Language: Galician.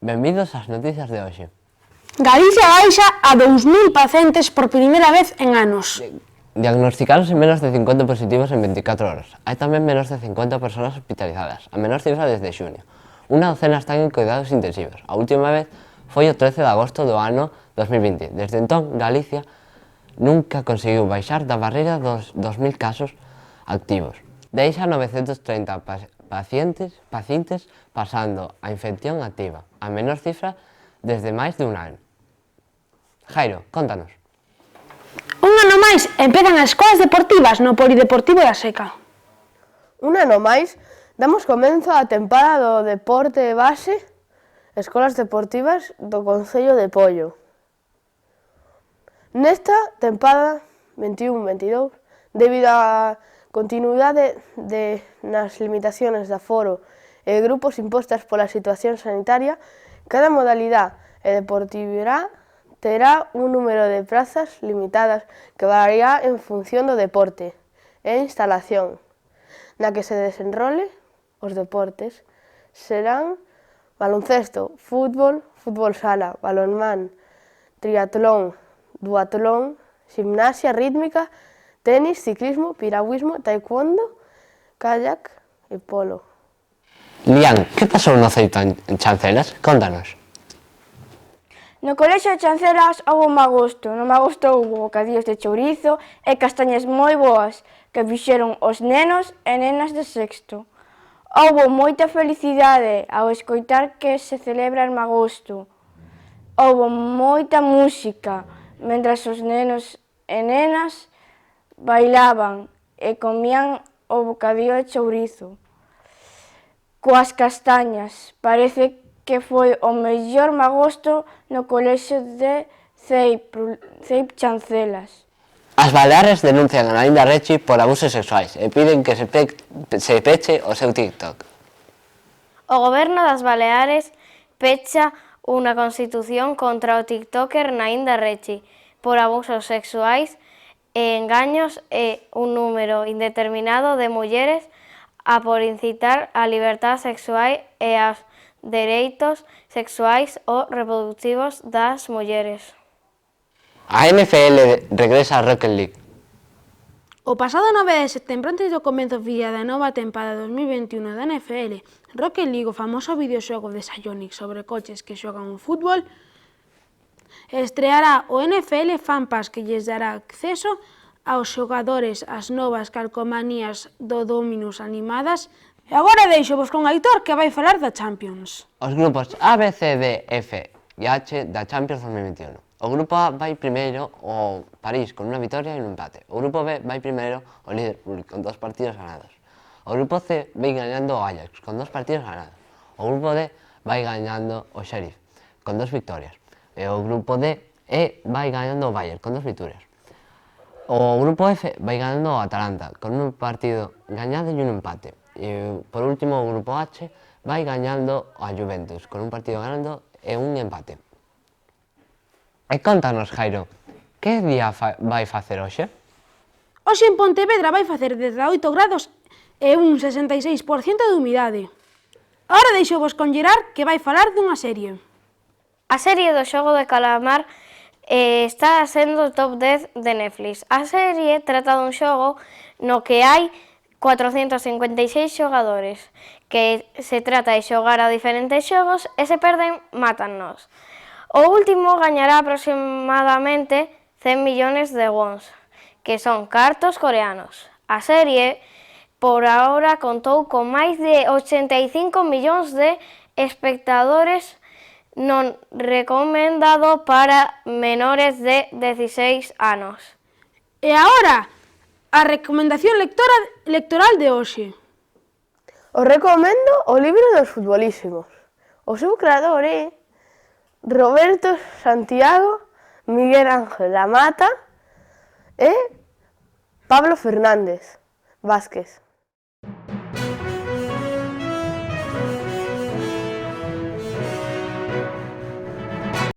Benvidos ás noticias de hoxe. Galicia baixa a 2000 pacientes por primeira vez en anos. Diagnosticáronse menos de 50 positivos en 24 horas. Hai tamén menos de 50 persoas hospitalizadas, a menor cifra desde xunio. Unha docena están en cuidados intensivos. A última vez foi o 13 de agosto do ano 2020. Desde entón, Galicia nunca conseguiu baixar da barreira dos 2000 casos activos. Deixa 930 pacientes pasando a infección activa, a menor cifra desde máis de un ano. Jairo, contanos. Un ano máis empezan as escolas deportivas no Polideportivo da Seca. Un ano máis damos comenzo á tempada do deporte base Escolas Deportivas do Concello de Pollo. Nesta tempada 21-22, debido á continuidade nas limitacións de aforo e grupos impostas pola situación sanitaria, cada modalidade deportiva terá un número de prazas limitadas que variará en función do deporte e instalación na que se desenrole. Os deportes serán baloncesto, fútbol, fútbol sala, balonmán, triatlón, duatlón, gimnasia rítmica, tenis, ciclismo, piragüismo, taekwondo, kayak e polo. Lian, que pasou no Ceito en Chancelas? Contanos. No colexio de Chancelas houve un magosto. No magosto houve bocadillos de chourizo e castañas moi boas que fixeron os nenos e nenas de sexto. Houve moita felicidade ao escoitar que se celebra o magosto. Houve moita música, mentras os nenos e nenas bailaban e comían o bocadillo de chourizo coas castañas. Parece que foi o mellor magosto no colexio de Ceip Chancelas. As Baleares denuncian a Nainda Rechi por abusos sexuais e piden que se peche o seu TikTok. O Goberno das Baleares pecha unha constitución contra o tiktoker Nainda Rechi por abusos sexuais e engaños e un número indeterminado de mulleres a por incitar a liberdade sexual e aos dereitos sexuais ou reproductivos das mulleres. A NFL regresa a Rocket League. O pasado 9 de setembro, antes do comezo oficial da nova tempada 2021 da NFL, Rocket League, o famoso videoxogo de Psyonix sobre coches que xogan o fútbol, estreará o NFL Fan Pass, que lles dará acceso aos xogadores ás novas calcomanías do Dominus animadas. E agora deixo-vos con Aitor, que vai falar da Champions. Os grupos A, B, C, D, F e H da Champions 2021. O grupo A vai primeiro o París con unha vitoria e un empate. O grupo B vai primeiro o Liverpool con 2 partidos ganados. O grupo C vai gañando o Ajax con 2 partidos ganados. O grupo D vai gañando o Sheriff con 2 victorias. E o grupo D vai gañando o Bayern con 2 victorias. O grupo F vai gañando o Atalanta con un partido gañado e un empate. E por último o grupo H vai gañando a Juventus con un partido ganando e un empate. E contanos, Jairo, que día vai facer hoxe? Hoxe en Pontevedra vai facer 18 grados e un 66% de humidade. Agora deixo-vos con Gerard, que vai falar dunha serie. A serie do xogo de calamar está sendo o top 10 de Netflix. A serie trata dun xogo no que hai 456 xogadores, que se trata de xogar a diferentes xogos e se perden, mátannos. O último gañará aproximadamente 100 millones de wons, que son cartos coreanos. A serie, por ahora, contou con máis de 85 millóns de espectadores, non recomendado para menores de 16 anos. E agora, a recomendación electoral de hoxe. Os recomendo o libro dos futbolísimos. O seu creador é Roberto Santiago, Miguel Ángel Lamata e Pablo Fernández Vázquez.